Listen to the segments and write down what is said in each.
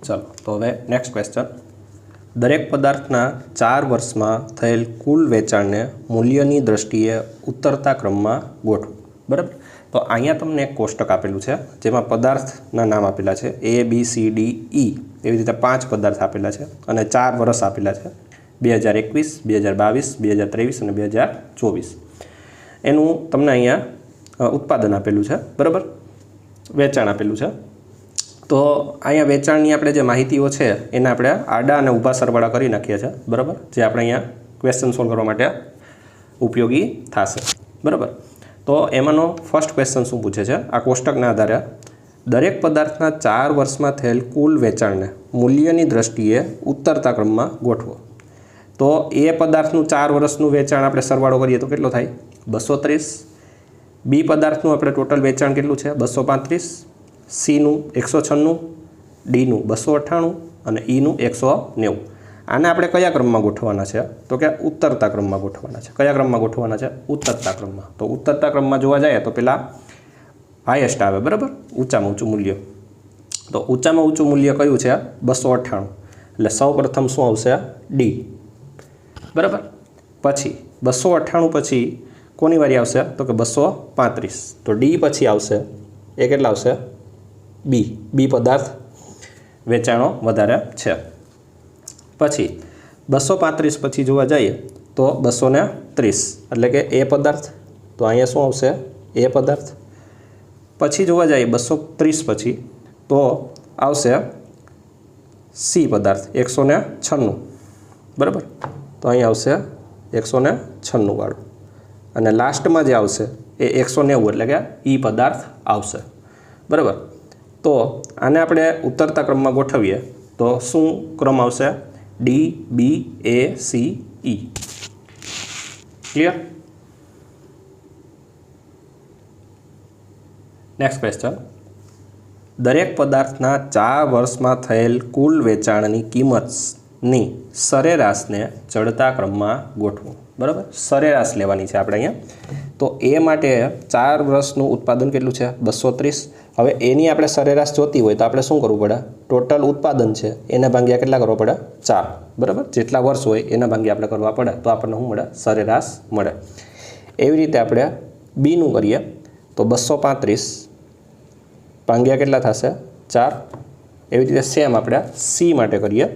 चलो तो हवे नेक्स्ट क्वेश्चन। दरेक पदार्थना 4 वर्षमां थयेल कुल वेचाणने मूल्यनी दृष्टिए उतरता क्रममां गोठवो। बराबर। तो अहींया तमने एक कोष्टक आपेलुं छे जेमां पदार्थना नाम आपेला छे ABCDE एवी रीते 5 पदार्थ आपेला छे अने 4 वर्ष आपेला छे 2021, 2022, 2023 અને 2024। एनुं तमने अहींया उत्पादन आपेलुं छे। बराबर। वेचाण आपेलुं छे। तो अहींया वेचाणनी आपणे जे माहितीओ छे एना आपणे आडा अने ऊभा सरवाळा करी नाखीए छे। बराबर। जे आपणे अहींया क्वेश्चन सोल्व करवा माटे उपयोगी थशे। बराबर। तो एमांनो फर्स्ट क्वेश्चन शुं पूछे छे आ कोष्टकना आधारे दरेक पदार्थना 4 वर्षमां थयेल कुल वेचाणने मूल्यनी दृष्टिए उतरता क्रममां गोठवो। तो ए पदार्थनुं 4 वर्षनुं वेचाण आपणे सरवाळो करीए तो केटलो थाय 230। बी पदार्थनुं आपणे टोटल वेचाण केटલું છે 235। सी નું 196, डी નું 298 અને ई નું 190। આને આપણે કયા ક્રમમાં ગોઠવવાના છે તો કે ઉતરતા ક્રમમાં ગોઠવવાના છે। કયા ક્રમમાં ગોઠવવાના છે? ઉતરતા ક્રમમાં। તો ઉતરતા ક્રમમાં જોવા જાય તો પેલા હાઈએસ્ટ આવે। બરાબર। ઊંચામાં ઊંચું મૂલ્ય। તો ઊંચામાં ઊંચું મૂલ્ય કયું છે 298। એટલે સૌ પ્રથમ શું આવશે ડી। બરાબર। પછી 298 પછી કોની વારી આવશે તો કે 235। તો ડી પછી આવશે એ કેટલા આવશે बी पदार्थ वेचाणो वधारे छे। पछी 235 पछी जोवा जाइए तो 230 एटले के ए पदार्थ। तो अहींया शुं आवशे ए पदार्थ। पछी जोवा जाइए 230 पछी तो आवशे सी पदार्थ 196। बराबर। तो अहीं आवशे 196 वाळुं अने लास्टमां जे आवशे ए 190 एटले के ई पदार्थ आवशे। बराबर। तो आने आपणे उतरता क्रम में गोठवीए तो शू क्रम आवशे डी बी ए सी ई। क्लियर। Next question. दरेक पदार्थना 4 वर्षमां थयेल कुल वेचाणनी किंमतनी सरेराशने चढ़ता क्रम में गोठवो। बराबर। सरेराश लेवानी छे आपणे अहींया। तो ए माटे 4 वर्षनुं उत्पादन केटलुं छे 230। हवे एनी आपणे सरेराश जोती होय तो आपणे शुं करवुं पड़े टोटल उत्पादन छे एना भाग्या केटला करवा पड़े 4। बराबर। जेटला वर्ष होय एना भाग्या आपणे करवा पड़े तो आपणे शुं मळे सरेराश मळे। एवी रीते आपणे बी नुं करीए तो 235 भाग्या केटला थशे 4। एवी रीते सेम आपणे सी माटे करीए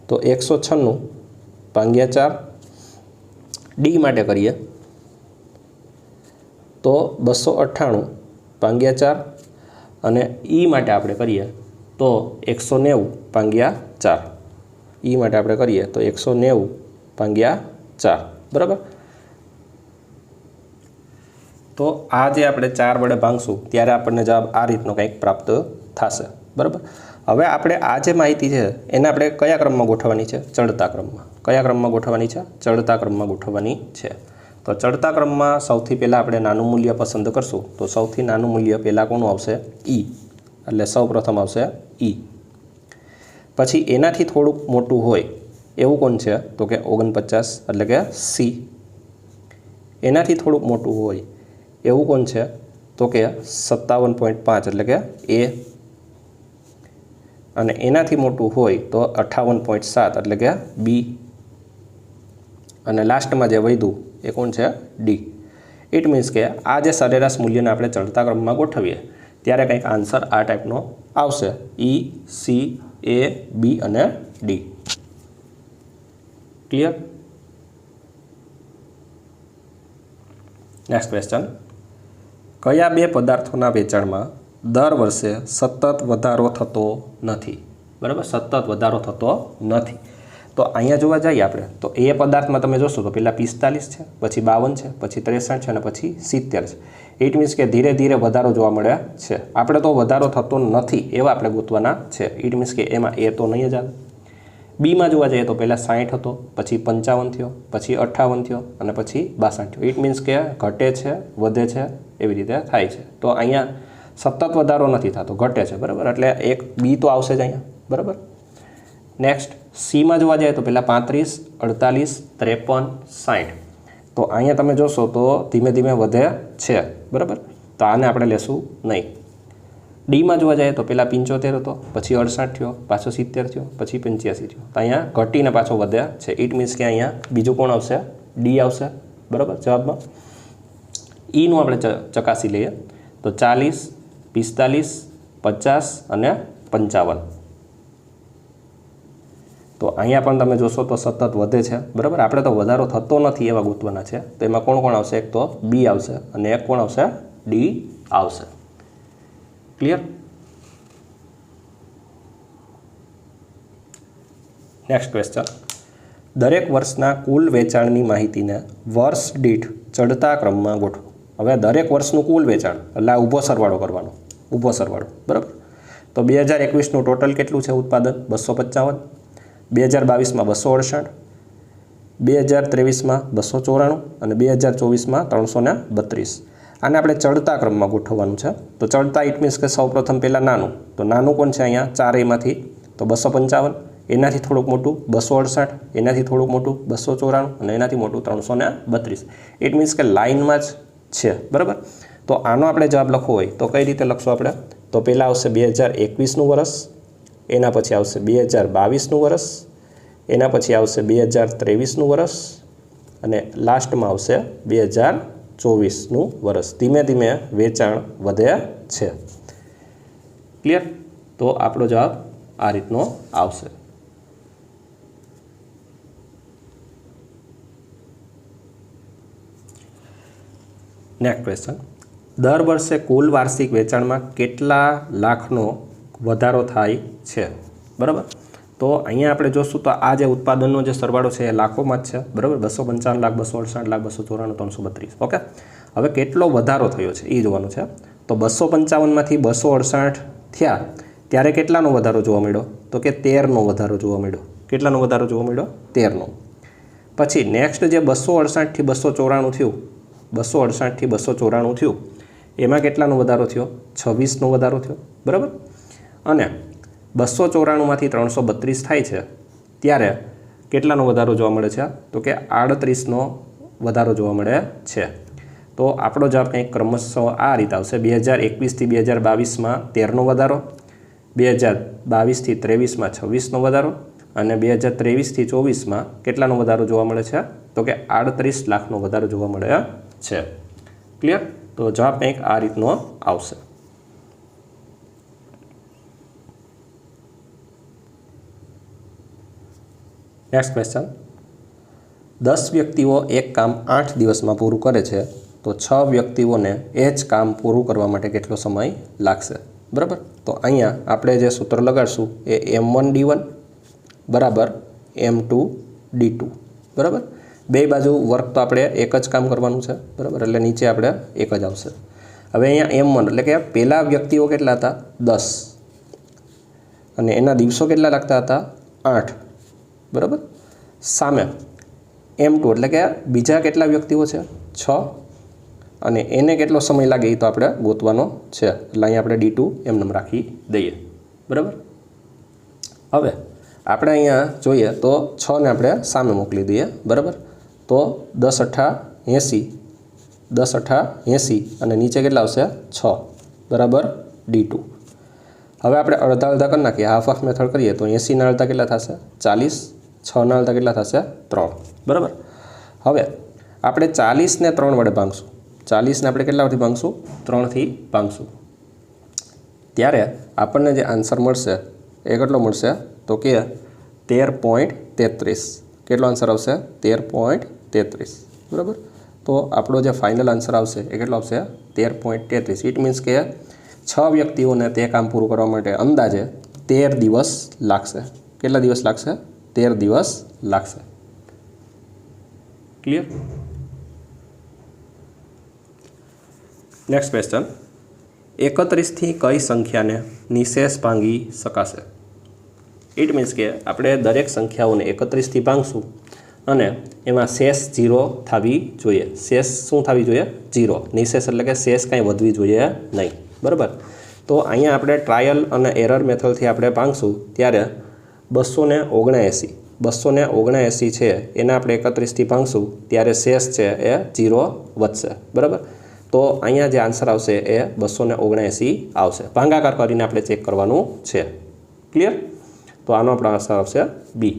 तो 196 भाग्या 4। डी माटे करीए तो 298 भाग्या 4 અને ई माटे आपणे करीए तो 190 भाग्या 4। ई माटे आपणे करीए तो 190 भाग्या 4। बराबर। तो आ जे आपणे 4 वडे भांगशुं त्यारे आपणे जवाब आ रीतनो कंईक प्राप्त थशे। बराबर। हवे आपणे आ जे माहिती छे एने आपणे कया क्रममां गोठवવાની છે ચડતા ક્રમમાં। કયા ક્રમમાં ગોઠવવાની છે ચડતા ક્રમમાં ગોઠવવાની છે। तो चढ़ता क्रम में सौथी पहला आपणे नानुं मूल्य पसंद करशुं तो सौथी नानुं मूल्य पहला कोनुं आवशे ई। एटले सौ प्रथम आवशे ई। पछी एनाथी थोड़ुंक मोटुं होय एवुं कोण छे तो के 49 एटले के सी। एनाथी थोड़ुंक मोटुं होय एवुं कोण छे तो के 57.5 एटले के ए। अने एनाथी मोटुं होय तो 58.7 एटले के बी। अने लास्ट में जे वध्युं ए कोण छे डी। इट मीन्स के आ जे सरेराश मूल्य ने आपणे चढ़ता क्रम में गोठवीए त्यारे कंईक आंसर आ टाइपनो आवशे ई सी ए बी अने डी। क्लियर। Next question. कया बे पदार्थोना वेचाणमां दर वर्षे सतत वधारो थतो नथी। बराबर। सतत वधारो थतो नथी। तो अहींया जोवा जाइए आपणे तो ए पदार्थ में तमे जोशो तो पहला 45 है, पछी 52 है, पछी 63 है, पछी 70 है। इट मीन्स के धीरे धीरे वधारो जोवा मळे छे। आपणे तो वधारो थतो नथी एवा आपणे गोतवाना छे। इट मीन्स के एमां ए तो नहीं ज आवे। बी में जोवा जाइए तो पहला 60 हतो, पछी 55 थयो, पछी 58 थयो अने पछी 62 थयो। इट मीन्स के घटे छे वधे छे एवी रीते थाय छे। तो अहींया सतत वधारो नथी थतो घटे छे। बराबर। एटले एक बी तो आवशे ज अहींया। बराबर। नेक्स्ट सी में जोवा जाए तो पहला 35, 48, 53, 60। तो अहींया तमे जोशो तो धीमे धीमे वधे छे। बराबर। तो आने आपणे लेशुं नहीं। ડીમાં જોવા જાય તો પહેલાં 75 હતો, પછી 68 થયો, પાછો 70 થયો, પછી 85 થયો. તો અહીંયા ઘટીને પાછો વધ્યા છે. ઇટ મીન્સ કે અહીંયા બીજું કોણ આવશે? ડી આવશે. બરાબર. જવાબમાં ઈનું આપણે ચકાસી લઈએ તો 40, 45, 50 અને 55. તો અહીંયા પણ તમે જોશો તો સતત વધે છે. બરાબર. આપણે તો વધારો થતો નથી એવા ગોતવાના છે. તો એમાં કોણ કોણ આવશે? એક તો બી આવશે અને એક કોણ આવશે? ડી આવશે. ક્લિયર? Next question. દરેક વર્ષના કુલ વેચાણની માહિતીને વર્ષ દીઠ ચડતા ક્રમમાં ગોઠવો. હવે દરેક વર્ષનું કુલ વેચાણ એટલે આ ઊભો સરવાળો કરવાનો. ઊભો સરવાળો. બરાબર. તો 2021નું ટોટલ કેટલું છે ઉત્પાદન? 255. 2022માં 268, 2023માં 294 અને 2024માં 332. આને આપણે ચડતા ક્રમમાં ગોઠવવાનું છે. તો ચડતા ઇટ મીન્સ કે સૌપ્રથમ પહેલાં નાનું. તો નાનું કોણ છે અહીંયા? ચારેયમાંથી. તો 255, એનાથી થોડુંક મોટું 268, એનાથી થોડુંક મોટું 294 અને એનાથી મોટું 332. ઇટ મીન્સ કે લાઇનમાં જ છે. બરાબર. તો આનો આપણે જવાબ લખવો હોય તો કઈ રીતે લખશું આપણે? તો પહેલાં આવશે 2021નું વર્ષ, એના પછી આવશે 2022નું વર્ષ, એના પછી આવશે 2023નું વર્ષ અને લાસ્ટમાં આવશે 2024નું વર્ષ. ધીમે ધીમે વેચાણ વધે છે. ક્લિયર? તો આપણો જવાબ આ રીતનો આવશે. Next question. દર વર્ષે કુલ વાર્ષિક વેચાણમાં કેટલા લાખનો વધારો થાય છે? બરાબર. તો અહીંયા આપણે જોશું તો આ જે ઉત્પાદનનો જે સરવાળો છે એ લાખોમાં જ છે. બરાબર. 255 લાખ, 268 લાખ, 294, 332. ઓકે. હવે કેટલો વધારો થયો છે એ જોવાનું છે. તો 255માંથી 268 થયા ત્યારે કેટલાનો વધારો જોવા મળ્યો? તો કે 13નો વધારો જોવા મળ્યો. કેટલાનો વધારો જોવા મળ્યો? 13નો. પછી નેક્સ્ટ જે 268થી 294 થયું, 268થી 294 થયું, એમાં કેટલાનો વધારો થયો? 26નો વધારો થયો. બરાબર. અને 294માંથી 332 થાય છે ત્યારે કેટલાનો વધારો જોવા મળે છે? તો કે 38નો વધારો જોવા મળે છે. તો આપણો જવાબ કંઈક ક્રમશઃ આ રીતે આવશે. 2021થી 2022માં 13નો વધારો, 2022થી 23માં 26નો વધારો અને 2023થી 24માં કેટલાનો વધારો જોવા મળે છે? તો કે 38 લાખનો વધારો જોવા મળે છે. ક્લિયર? તો જવાબ કંઈક આ રીતનો આવશે. Next question. 10 વ્યક્તિઓ એક કામ 8 દિવસમાં પૂરું કરે છે તો 6 વ્યક્તિઓને એ જ કામ પૂરું કરવા માટે કેટલો સમય લાગશે? બરાબર. તો અહીંયા આપણે જે સૂત્ર લગાડશું એ M1D1 બરાબર M2D2. બરાબર. બે બાજુ વર્ક તો આપણે એક જ કામ કરવાનું છે. બરાબર. એટલે નીચે આપણે એક જ આવશે. હવે અહીંયા M1 એટલે કે પહેલા વ્યક્તિઓ કેટલા હતા? 10 અને એના દિવસો કેટલા લાગતા હતા? 8. બરાબર. સામે M2 એટલે કે બીજા કેટલા વ્યક્તિઓ છે? 6 અને એને કેટલો સમય લાગે એ તો આપણે ગોતવાનો છે. એટલે અહીંયા આપણે D2 એમ રાખી દઈએ. બરાબર. હવે આપણે અહીંયા જોઈએ તો 6ને આપણે સામે મોકલી દઈએ. બરાબર. તો 10 × 8 = 80, 10 × 8 = 80 અને નીચે કેટલા આવશે? 6. બરાબર. D2. હવે આપણે અડધા અડધા કરી નાખીએ. હાફ હાફ મેથડ કરીએ તો 80ના અડધા કેટલા થશે? 40. 6ના અડધા કેટલા થશે? 3. બરાબર. હવે આપણે 40ને 3 વડે ભાંગશું. 40ને આપણે કેટલા વડે ભાંગશું? 3થી ભાંગશું. ત્યારે આપણને જે આન્સર મળશે એ કેટલો મળશે? તો કે 13.33. કેટલો આન્સર આવશે? 13.33. બરાબર. તો આપણો જે ફાઇનલ આન્સર આવશે એ કેટલો આવશે? 13.33. ઇટ મીન્સ કે 6 વ્યક્તિઓને તે કામ પૂરું કરવા માટે અંદાજે 13 દિવસ લાગશે. કેટલા દિવસ લાગશે? 13 દિવસ લાગશે. ક્લિયર? Next question. 31થી કઈ સંખ્યાને નિશેષ ભાંગી શકાશે? ઇટ મીન્સ કે આપણે દરેક સંખ્યાઓને 31થી ભાંગશું અને એમાં શેષ 0 થવી જોઈએ. શેષ શું થવી જોઈએ? 0. નિશેષ એટલે કે શેષ કાંઈ વધવી જોઈએ નહીં. બરાબર. તો અહીંયા આપણે ટ્રાયલ અને એરર મેથડથી આપણે ભાંગશું ત્યારે 279 છે એને આપણે 31થી ભાંગશું ત્યારે શેષ છે એ 0 વધશે. બરાબર. તો અહીંયા જે આન્સર આવશે એ 279 આવશે. ભાગાકાર કરીને આપણે ચેક કરવાનું છે. ક્લિયર? તો આનો આપણો આન્સર આવશે બી.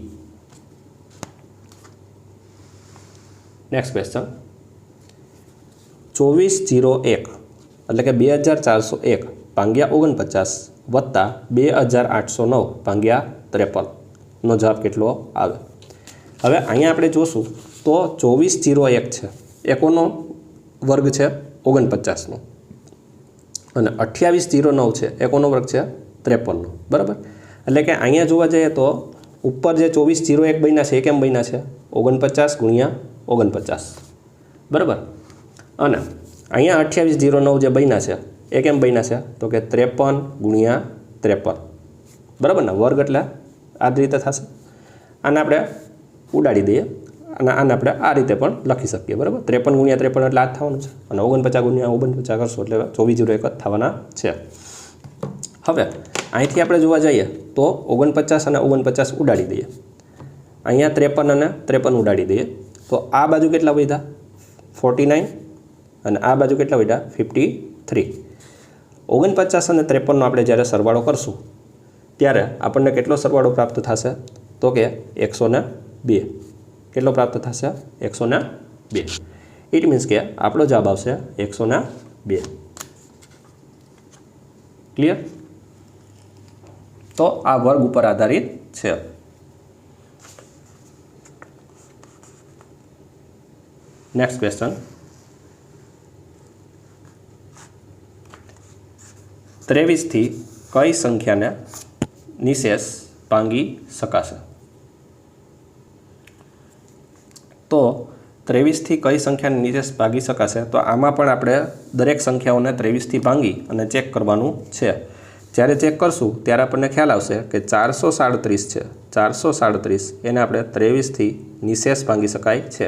નેક્સ્ટ ક્વેશ્ચન 2401 એટલે કે 2401 ભાગ્યા 49 વત્તા 2809 ભાગ્યા 53 નો જવાબ કેટલો આવે? હવે અહીંયા આપણે જોશું તો 2401 છે એ કોનો વર્ગ છે? 49નો. અને 2809 છે એ કોનો વર્ગ છે? 53નો. બરાબર? એટલે કે અહીંયા જોવા જઈએ તો ઉપર જે 2401 બન્યા છે એ કેમ બન્યા છે? 49 ગુણ્યા 49. બરાબર? અને અહીંયા 2809 જે બન્યા છે એ કેમ બન્યા છે? તો કે 53 ગુણ્યા 53. બરાબર ને? વર્ગ એટલે આ જ રીતે થશે. આને આપણે ઉડાડી દઈએ અને આને આપણે આ રીતે પણ લખી શકીએ. બરાબર? 53 ગુણ્યા 53 એટલે આ જ થવાનું છે. અને 49 ગુણ્યા 49 કરશો એટલે 2401 જ થવાના છે. હવે અહીંથી આપણે જોવા જઈએ તો 49 અને 49 ઉડાડી દઈએ. અહીંયા 53 અને 53 ઉડાડી દઈએ તો આ બાજુ કેટલા વધ્યા? 49 અને આ બાજુ કેટલા વધ્યા? 53. 49 અને 53નો આપણે જ્યારે સરવાળો કરશું ત્યારે આપણને કેટલો સરવાળો પ્રાપ્ત થશે? તો કે 102. કેટલો પ્રાપ્ત થશે? 102. ઇટ મીન્સ કે આપણો જવાબ આવશે 102. ક્લિયર? તો આ વર્ગ ઉપર આધારિત છે. નેક્સ્ટ ક્વેશ્ચન 23 થી કઈ સંખ્યાને નિશેષ ભાંગી શકાશે? તો 23 થી કઈ સંખ્યાને નિશેષ ભાગી શકાશે? તો આમાં પણ આપણે દરેક સંખ્યાઓને 23 થી ભાંગી અને ચેક કરવાનું છે. જ્યારે ચેક કરશું ત્યારે આપણને ખ્યાલ આવશે કે 437 છે. 437 એને આપણે 23 થી નિશેષ ભાંગી શકાય છે.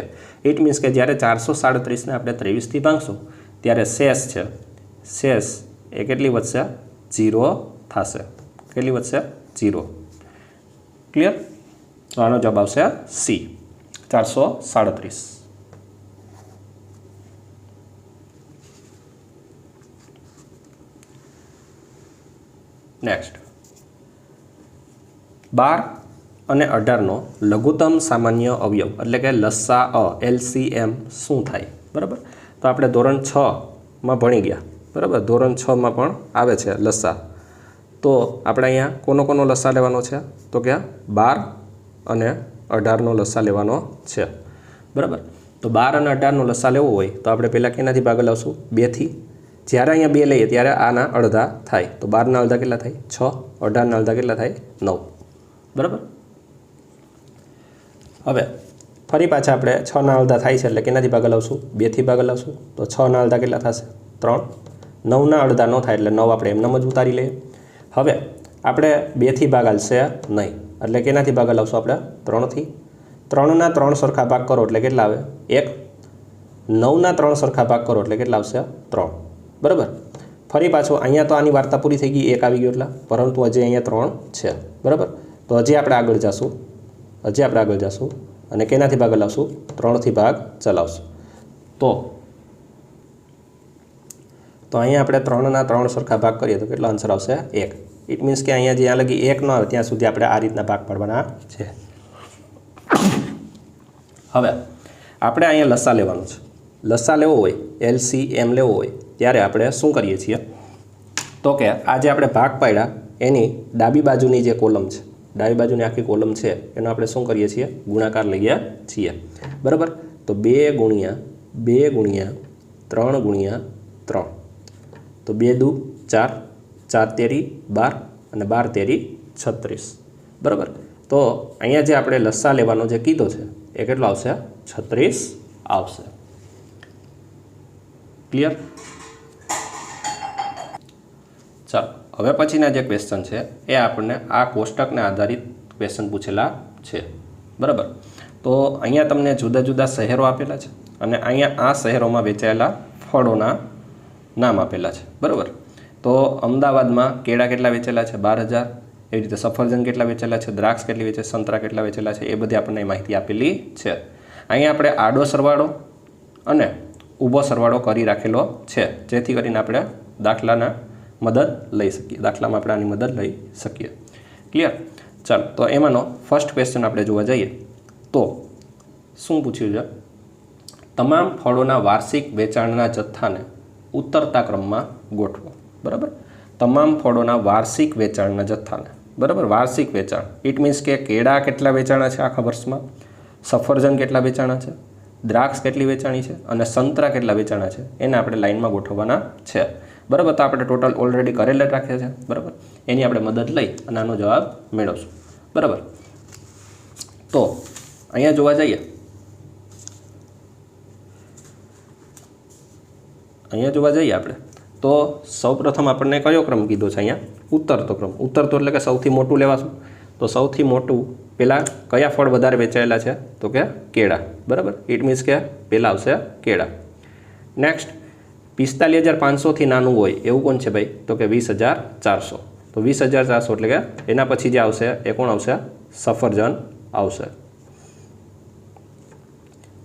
ઇટ મીન્સ કે જ્યારે 437ને આપણે 23 થી ભાંગશું ત્યારે શેષ છે, શેષ એ કેટલી વધશે? 0 થશે. કેટલી વધશે? 0. ક્લિયર? તો આનો જવાબ આવશે સી, 437. નેક્સ્ટ 12 અને 18નો લઘુત્તમ સામાન્ય અવયવ એટલે કે લસા LCM શું થાય? બરાબર? તો આપણે ધોરણ 6માં ભણી ગયા. બરાબર? ધોરણ 6માં પણ આવે છે લસા. તો આપણે અહીંયા કોનો લસા લેવાનો છે? તો કે 12 અને 18નો લસા લેવાનો છે. બરાબર? તો 12 અને 18નો લસા લેવો હોય તો આપણે પહેલાં કેનાથી ભાગ લાવશું? 2થી. જ્યારે અહીંયા 2 લઈએ ત્યારે આના અડધા થાય. તો 12ના અડધા કેટલા થાય? 6. 18ના અડધા કેટલા થાય? 9. બરાબર? હવે ફરી પાછા આપણે 6ના અડધા થાય છે એટલે કેનાથી ભાગ લાવશું? 2થી ભાગ લાવશું. તો 6ના અડધા કેટલા થશે? 3. 9ના અડધા ન થાય એટલે 9 આપણે એમનામ જ ઉતારી લઈએ. હવે આપણે 2થી ભાગ હાલશે નહીં એટલે કેનાથી ભાગ લાવશું આપણે? 3થી. 3ના 3 સરખા ભાગ કરો એટલે કેટલા આવે? 1. 9ના 3 સરખા ભાગ કરો એટલે કેટલા આવશે? 3. બરાબર? ફરી પાછું અહીંયા તો આની વાર્તા પૂરી થઈ ગઈ, 1 આવી ગયો એટલે, પરંતુ હજી અહીંયા 3 છે. બરાબર? તો હજી આપણે આગળ જશું અને કેનાથી ભાગ લાવશું? 3થી ભાગ ચલાવશું. તો અહીંયા આપણે 3ના 3 સરખા ભાગ કરીએ તો કેટલો આન્સર આવશે? 1. ઇટ મીન્સ કે અહીંયા જ્યાં લગી 1 ન આવે ત્યાં સુધી આપણે આ રીતના ભાગ પાડવાના છે. હવે આપણે અહીંયા લસા લેવાનો છે. લસા લેવો હોય, LCM લેવો હોય ત્યારે આપણે શું કરીએ છીએ? તો કે આ જે આપણે ભાગ પાડ્યા એની ડાબી બાજુની જે કોલમ છે, ડાબી બાજુની આખી કોલમ છે એનો આપણે શું કરીએ છીએ? ગુણાકાર લઈએ છીએ. બરાબર? તો 2 ગુણ્યા 2 ગુણ્યા 3 ગુણ્યા 3. તો 2 દુ 4, 4 તેરી 12 અને 12 તેરી 36. બરાબર? તો અહીંયા જે આપણે લસા લેવાનો જે કીધો છે એ કેટલો આવશે? 36 આવશે. ક્લિયર? ચાલો હવે પછીના જે ક્વેશ્ચન છે એ આપણને આ કોષ્ટકને આધારિત ક્વેશ્ચન પૂછેલા છે. બરાબર? તો અહીંયા તમને જુદા જુદા શહેરો આપેલા છે અને અહીંયા આ શહેરોમાં વેચાયેલા ફળોના નામ આપેલા છે. બરાબર? તો અમદાવાદમાં કેળા કેટલા વેચેલા છે? 12,000. એવી રીતે સફરજન કેટલા વેચેલા છે, દ્રાક્ષ કેટલી વેચે, સંતરા કેટલા વેચેલા છે, એ બધી આપણને માહિતી આપેલી છે. અહીંયા આપણે આડો સરવાળો અને ઊભો સરવાળો કરી રાખેલો છે, જેથી કરીને આપણે દાખલાના મદદ લઈ શકીએ, દાખલામાં આપણે આની મદદ લઈ શકીએ. ક્લિયર? ચાલો, તો એમાંનો ફર્સ્ટ ક્વેશ્ચન આપણે જોવા જઈએ તો શું પૂછ્યું છે? તમામ ફળોના વાર્ષિક વેચાણના જથ્થાને ઉતરતા ક્રમમાં ગોઠવો. બરાબર? તમામ ફળોના વાર્ષિક વેચાણના જથ્થાને, બરાબર, વાર્ષિક વેચાણ ઇટ મીન્સ કે કેળા કેટલા વેચાણા છે આખા વર્ષમાં, સફરજન કેટલા વેચાણા છે, દ્રાક્ષ કેટલી વેચાણી છે અને સંતરા કેટલા વેચાણા છે, એને આપણે લાઇનમાં ગોઠવવાના છે. બરાબર? તો આપણે ટોટલ ઓલરેડી કરેલા રાખ્યા છે. બરાબર? એની આપણે મદદ લઈ અને આનો જવાબ મેળવશું. બરાબર? તો અહીંયા જોવા જઈએ, આપણે તો સૌપ્રથમ આપણને કયો ક્રમ કીધો છે? અહીંયા ઉતરતો ક્રમ. ઉતરતો એટલે કે સૌથી મોટું લેવાશું. તો સૌથી મોટું પહેલાં કયા ફળ વધારે વેચાયેલા છે? તો કે કેળા. બરાબર? ઇટ મીન્સ કે પહેલાં આવશે કેળા. નેક્સ્ટ 45,500થી નાનું હોય એવું કોણ છે ભાઈ? તો કે 20,400. તો 20,400 એટલે કે એના પછી જે આવશે એ કોણ આવશે? સફરજન આવશે.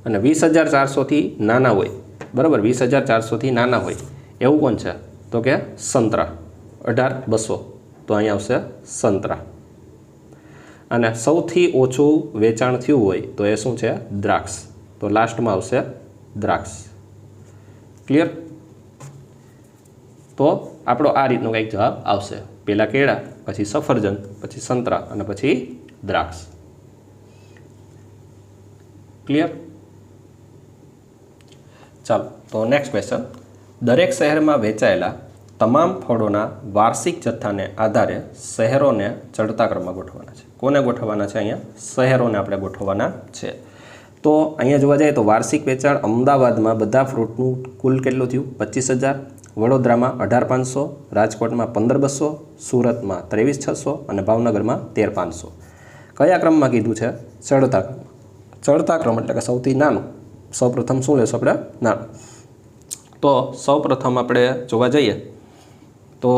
અને 20,400થી નાના હોય, બરાબર, 20,400થી નાના હોય એવું કોણ છે? તો કે સંતરા. 18,200. તો અહીંયા આવશે સંતરા. અને સૌથી ઓછું વેચાણ થયું હોય તો એ શું છે? દ્રાક્ષ. તો લાસ્ટમાં આવશે દ્રાક્ષ. ક્લિયર? તો આપણો આ રીતનો કંઈક જવાબ આવશે. પહેલાં કેળા, પછી સફરજન, પછી સંતરા અને પછી દ્રાક્ષ. ક્લિયર? ચાલો, તો નેક્સ્ટ ક્વેશ્ચન. દરેક શહેરમાં વેચાયેલા તમામ ફળોના વાર્ષિક જથ્થાને આધારે શહેરોને ચડતા ક્રમમાં ગોઠવવાના છે. કોને ગોઠવવાના છે? અહીંયા શહેરોને આપણે ગોઠવવાના છે. તો અહીંયા જોવા જઈએ તો વાર્ષિક વેચાણ અમદાવાદમાં બધા ફ્રૂટનું કુલ કેટલું થયું? 25,000. વડોદરામાં 18,500, રાજકોટમાં 15,200, સુરતમાં 23,600 અને ભાવનગરમાં 13,500. કયા ક્રમમાં કીધું છે? ચડતા ક્રમમાં. ચડતા ક્રમ એટલે કે સૌથી નાનું. સૌપ્રથમ શું લેશું આપણે? નાનું. તો સૌપ્રથમ આપણે જોવા જઈએ તો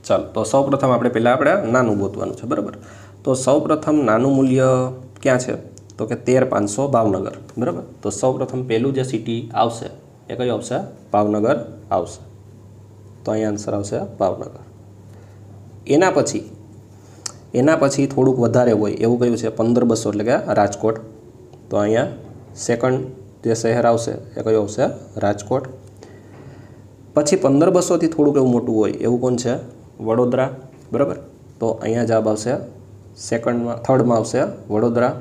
ચાલો, તો સૌપ્રથમ આપણે નાનું ગોતવાનું છે. બરાબર? તો સૌપ્રથમ નાનું મૂલ્ય ક્યાં છે? તો કે 13,500 ભાવનગર. બરાબર? તો સૌપ્રથમ પહેલું જે સિટી આવશે એ કયું આવશે? ભાવનગર આવશે. તો અહીંયા આન્સર આવશે ભાવનગર. એના પછી થોડુંક વધારે હોય એવું કયું છે? 15,200 એટલે કે રાજકોટ. તો અહીંયા સેકન્ડ જે શહેર આવશે એ કયું આવશે? રાજકોટ. પછી 15,200થી થોડુંક એવું મોટું હોય એવું કોણ છે? વડોદરા. બરાબર? તો અહીંયા જવાબ આવશે થર્ડમાં આવશે વડોદરા.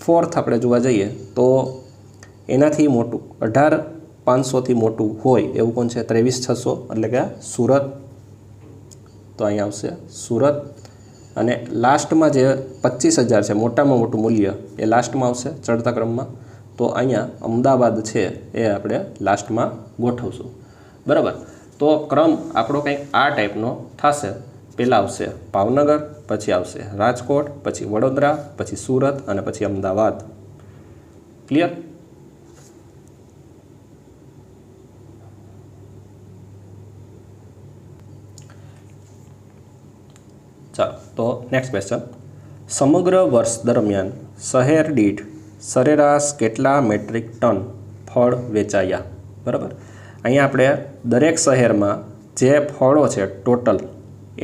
ફોર્થ આપણે જોવા જઈએ તો એનાથી મોટું 18,500થી મોટું હોય એવું કોણ છે? 23,600 એટલે કે સુરત. તો અહીંયા આવશે સુરત. અને લાસ્ટમાં જે 25,000 છે મોટામાં મોટું મૂલ્ય એ લાસ્ટમાં આવશે ચડતા ક્રમમાં. તો અહીંયા અમદાવાદ છે એ આપણે લાસ્ટમાં ગોઠવશું. બરાબર? તો ક્રમ આપણો કંઈક આ ટાઈપનો થશે. પહેલાં આવશે ભાવનગર, પછી આવશે રાજકોટ, પછી વડોદરા, પછી સુરત અને પછી અમદાવાદ. ક્લિયર? ચાલો, તો નેક્સ્ટ ક્વેશ્ચન. સમગ્ર વર્ષ દરમિયાન શહેર દીઠ સરેરાશ કેટલા મેટ્રિક ટન ફળ વેચાયા? બરાબર? અહીંયા આપણે દરેક શહેરમાં જે ફળો છે ટોટલ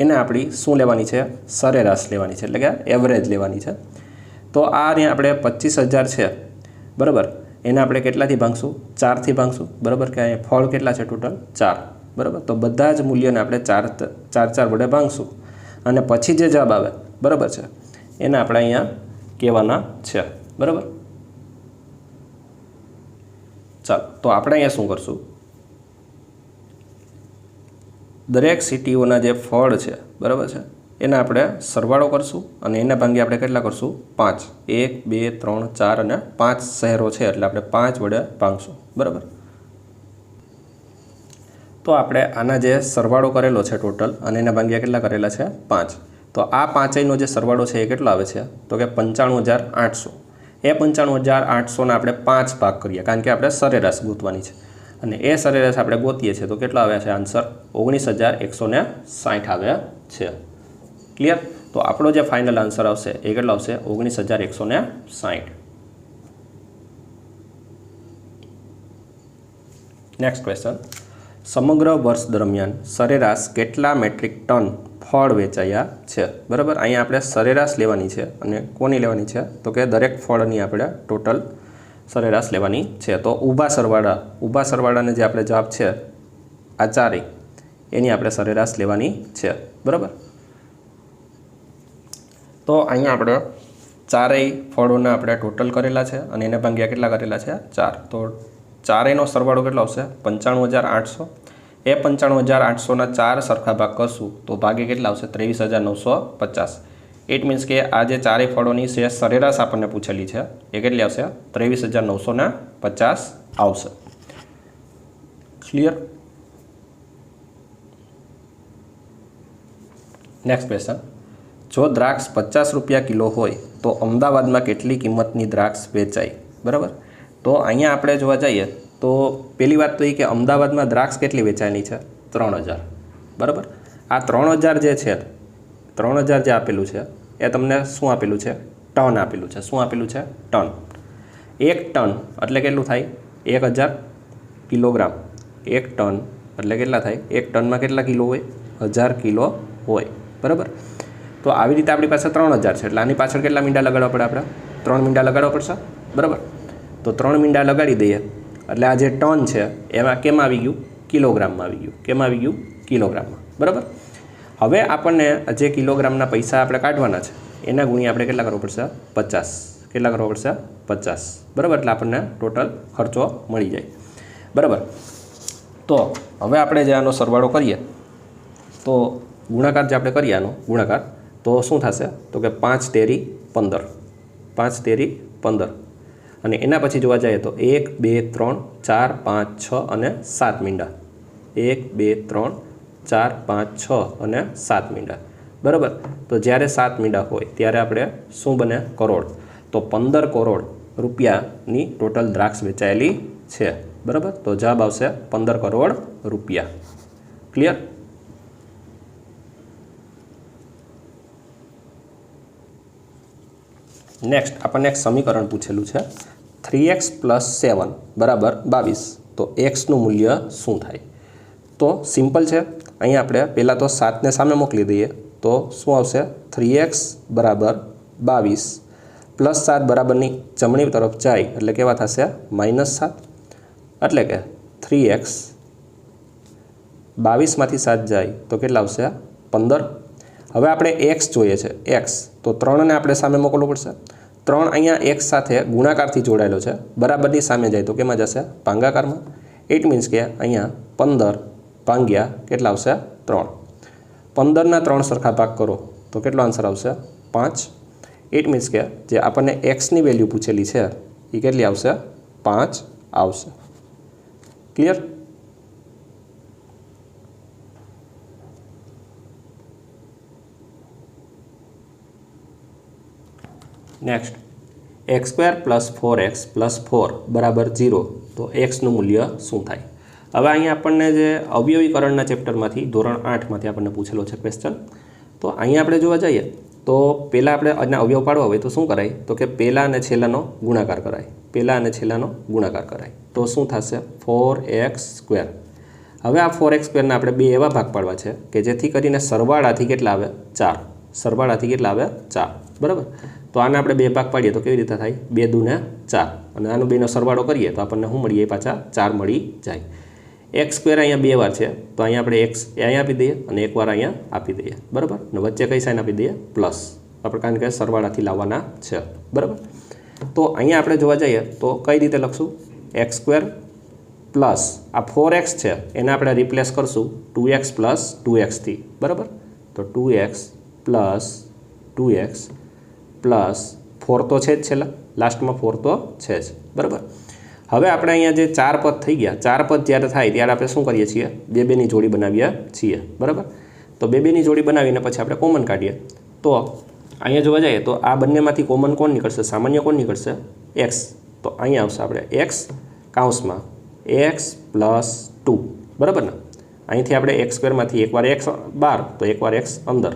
એને આપણી શું લેવાની છે? સરેરાશ લેવાની છે, એટલે કે એવરેજ લેવાની છે. તો આ અહીંયા આપણે 25,000 છે. બરાબર? એને આપણે કેટલાથી ભાંગશું? 4થી ભાંગશું. બરાબર? કે અહીંયા ફળ કેટલા છે? ટોટલ 4. બરાબર? તો બધા જ મૂલ્યને આપણે 4 વડે ભાંગશું અને પછી જે જવાબ આવે, બરાબર છે, એને આપણે અહીંયા કહેવાના છે. બરાબર? ચાલો, તો આપણે અહીંયા શું કરશું? દરેક સિટીઓના જે ફળ છે, બરાબર છે, એને આપણે સરવાળો કરશું અને એના ભાંગે આપણે કેટલા કરશું? 5. 1, 2, 3, 4 અને 5 શહેરો છે એટલે આપણે 5 વડે ભાંગશું. બરાબર? તો આપણે આના જે સરવાળો કરેલો છે ટોટલ અને એના ભાંગ્યા કેટલા કરેલા છે? 5. તો આ પાંચેયનો જે સરવાળો છે એ કેટલો આવે છે? તો કે 95,800. એ 95,800ના આપણે 5 ભાગ કરીએ કારણ કે આપણે સરેરાશ ગોતવાની છે અને એ સરેરાશ આપણે ગોતીએ છીએ તો કેટલો આવે છે આન્સર? 19,160 આવે છે. ક્લિયર? તો આપણો જે ફાઇનલ આન્સર આવશે એ કેટલો આવશે? 19,160. નેક્સ્ટ ક્વેશ્ચન, સમગ્ર વર્ષ દરમિયાન સરેરાશ કેટલા મેટ્રિક ટન ફળ વેચાયા છે? બરાબર, અહીંયા આપણે સરેરાશ લેવાની છે અને કોની લેવાની છે? તો કે દરેક ફળની આપણે ટોટલ સરેરાશ લેવાની છે. તો ઊભા સરવાળાને જે આપણે જવાબ છે આ ચારેય એની આપણે સરેરાશ લેવાની છે. બરાબર, તો અહીંયા આપણે ચારેય ફળોના આપણે ટોટલ કરેલા છે અને એને ભાગ્યા કેટલા કરેલા છે? 4. તો ચારેયનો સરવાળો કેટલો આવશે? 95,800. એ 95,800ના 4 સરખા ભાગ કરશું તો ભાગે કેટલા આવશે? 23,950. ઇટ મીન્સ કે આ જે ચારેય ફળોની સરેરાશ આપણને પૂછેલી છે એ કેટલી આવશે? 23,950 આવશે. ક્લિયર? નેક્સ્ટ ક્વેશ્ચન, જો દ્રાક્ષ 50 રૂપિયા કિલો હોય તો અમદાવાદમાં કેટલી કિંમતની દ્રાક્ષ વેચાય? બરાબર, તો અહીંયા આપણે જોવા જઈએ તો પહેલી વાત તો એ કે અમદાવાદમાં દ્રાક્ષ કેટલી વેચાયેલી છે? 3,000. બરાબર, આ 3,000 જે છે, 3,000 જે આપેલું છે એ તમને શું આપેલું છે? ટન આપેલું છે. શું આપેલું છે? ટન. 1 ટન એટલે કેટલું થાય? 1,000 કિલોગ્રામ. 1 ટન એટલે કેટલા થાય? 1 ટનમાં કેટલા કિલો હોય? 1000 કિલો હોય. બરાબર, તો આવી રીતે આપણી પાસે 3,000 છે એટલે આની પાછળ કેટલા મીંડા લગાડવા પડે? આપણે 3 મીંડા લગાડવા પડશે. બરાબર, તો 3 મીંડા લગાડી દઈએ એટલે આ જે ટન છે એમાં કેમ આવી ગયું? કિલોગ્રામમાં આવી ગયું. કેમ આવી ગયું? કિલોગ્રામમાં. બરાબર, હવે આપણને જે કિલોગ્રામના પૈસા આપણે કાઢવાના છે એના ગુણ્યા આપણે કેટલા કરવો પડશે? 50. કેટલા કરવો પડશે? 50. બરાબર, એટલે આપણને ટોટલ ખર્ચો મળી જાય. બરાબર, તો હવે આપણે જે આનો સરવાળો કરીએ તો ગુણાકાર જે આપણે કરીએ આનો ગુણાકાર તો શું થશે? તો કે 5 તેરી 15. 5 તેરી 15 અને એના પછી જોવા જઈએ તો 1 2 3 4 5 6 અને 7 મીંડા. 1 2 3 4 5 6 અને 7 મીંડા. બરાબર, તો જ્યારે 7 મીંડા હોય ત્યારે આપણે શું બને? કરોડ. તો 15 કરોડ રૂપિયાની ટોટલ દ્રાક્ષ વેચાયેલી છે. બરાબર, તો જવાબ આવશે 15 કરોડ રૂપિયા. ક્લિયર? નેક્સ્ટ આપણને એક સમીકરણ પૂછેલું છે 3x + 7 બરાબર 22. તો એક્સનું મૂલ્ય શું થાય? તો સિમ્પલ છે. અહીંયા આપણે પહેલાં તો 7ને સામે મોકલી દઈએ તો શું આવશે? 3x બરાબર 22 + 7 બરાબરની જમણી તરફ જાય એટલે કેવા થશે? -7. એટલે કે 3x 22માંથી 7 જાય તો કેટલા આવશે? 15. હવે આપણે x જોઈએ છે. x તો 3ને આપણે સામે મોકલવું પડશે. 3 અહીંયા x સાથે ગુણાકારથી જોડાયેલો છે. બરાબરની સામે જાય તો કેમાં જશે? ભાગાકારમાં. ઇટ મીન્સ કે અહીંયા 15 ભાગ્યા કેટલા આવશે? 3. 15ના 3 સરખા ભાગ કરો તો કેટલો આન્સર આવશે? 5. ઇટ મીન્સ કે જે આપણને એક્સની વેલ્યુ પૂછેલી છે એ કેટલી આવશે? 5 આવશે. ક્લિયર? નેક્સ્ટ, x² + 4x + 4 બરાબર 0. તો એક્સનું મૂલ્ય શું થાય? હવે અહીંયા આપણને જે અવયવીકરણના ચેપ્ટરમાંથી ધોરણ 8માંથી આપણને પૂછેલો છે ક્વેશ્ચન. તો અહીંયા આપણે જોવા જઈએ તો પહેલાં આપણે આના અવયવ પાડવા હોય તો શું કરાય? તો કે પહેલાં અને છેલ્લાનો ગુણાકાર કરાય. પહેલાં અને છેલ્લાનો ગુણાકાર કરાય તો શું થશે? 4x². હવે આ 4x² ના આપણે બે એવા ભાગ પાડવા છે કે જેથી કરીને સરવાળાથી કેટલા આવે? 4. સરવાળાથી કેટલા આવે? 4. બરાબર, તો આને આપણે બે ભાગ પાડીએ તો કેવી રીતે થાય? 2 × 2 = 4 અને આનો બેનો સરવાળો કરીએ તો આપણને શું મળીએ? પાછા 4 મળી જાય. x² અહીંયા 2 વાર છે તો અહીંયા આપણે x અહીંયા આપી દઈએ અને એક વાર અહીંયા આપી દઈએ. બરાબર, અને વચ્ચે કઈ સાઇન આપી દઈએ? પ્લસ. આપણે કારણ કે સરવાળાથી લાવવાના છે. બરાબર, તો અહીંયા આપણે જોવા જઈએ તો કઈ રીતે લખશું? x² પ્લસ આ 4x છે એને આપણે રિપ્લેસ કરશું 2x + 2x થી. બરાબર, તો 2x + 2x + 4 તો છે જ છેલ્લા, લાસ્ટમાં 4 તો છે જ. બરાબર, હવે આપણે અહીંયા જે 4 પદ થઈ ગયા, 4 પદ જ્યારે થાય ત્યારે આપણે શું કરીએ છીએ? 2 2ની જોડી બનાવીએ છીએ. બરાબર, તો 2 2ની જોડી બનાવીને પછી આપણે કોમન કાઢીએ તો અહીંયા જોવા જઈએ તો આ બંનેમાંથી કોમન કોણ નીકળશે? સામાન્ય કોણ નીકળશે? x. તો અહીંયા આવશે આપણે x કૌંસમાં x + 2. બરાબર ને? અહીંથી આપણે x² માંથી એકવાર x બહાર તો એકવાર x અંદર.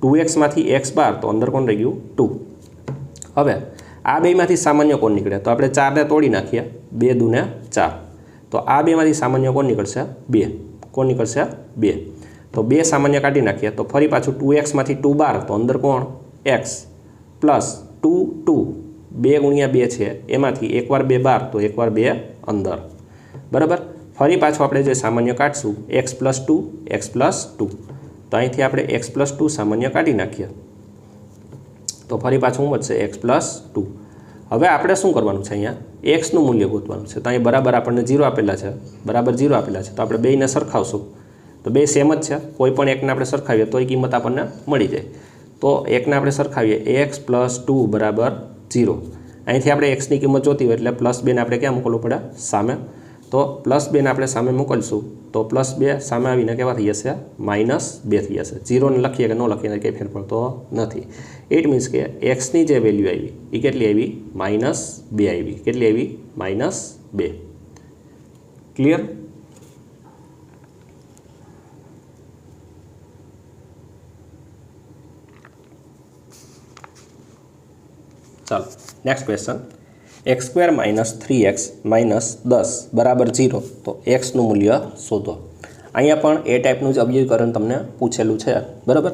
2x માંથી x બહાર તો અંદર કોણ રહી ગયું? 2. હવે આ બેમાંથી સામાન્ય કોણ નીકળે? તો આપણે 4ને તોડી નાખીએ. 2 × 2 = 4. તો આ બેમાંથી સામાન્ય કોણ નીકળશે? 2. કોણ નીકળશે? 2. તો 2 સામાન્ય કાઢી નાખીએ તો ફરી પાછું 2x માંથી 2 બહાર, તો અંદર કોણ? x પ્લસ 2 2 2 ગુણ્યા 2 છે એમાંથી એકવાર 2 બહાર, તો એકવાર 2 અંદર, બરાબર. ફરી પાછું આપણે જે સામાન્ય કાઢશું x પ્લસ 2 x પ્લસ 2, તો અહીંથી આપણે x પ્લસ 2 સામાન્ય કાઢી નાખીએ તો ફરી પાછું શું વધશે? x plus 2. હવે આપણે શું કરવાનું છે? અહીંયા એક્સનું મૂલ્ય ગોતવાનું છે. તો અહીં બરાબર આપણને 0 આપેલા છે, બરાબર 0 આપેલા છે, તો આપણે બેયને સરખાવશું તો બે સેમ જ છે. કોઈ પણ એકને આપણે સરખાવીએ તો એ કિંમત આપણને મળી જાય. તો એકને આપણે સરખાવીએ x પ્લસ 2 બરાબર 0. અહીંથી આપણે એક્સની કિંમત જોતી હોય એટલે પ્લસ 2ને આપણે ક્યાં મોકલવું પડે? સામે. તો પ્લસ 2ને આપણે સામે મોકલશું તો પ્લસ 2 સામે આવીને કેવા થઈ જશે? -2 થઈ જશે. 0ને લખીએ કે ન લખીએ કંઈ ફેર પડતો નથી. ઇટ મીન્સ કે એક્સની જે વેલ્યુ આવી એ કેટલી આવી? -2 આવી. કેટલી આવી? -2. ક્લિયર? ચાલો નેક્સ્ટ ક્વેશ્ચન. x² - 3x - 10 બરાબર 0, તો એક્સનું મૂલ્ય શોધો. અહીંયા પણ એ ટાઈપનું જ અવયવીકરણ તમને પૂછેલું છે, બરાબર.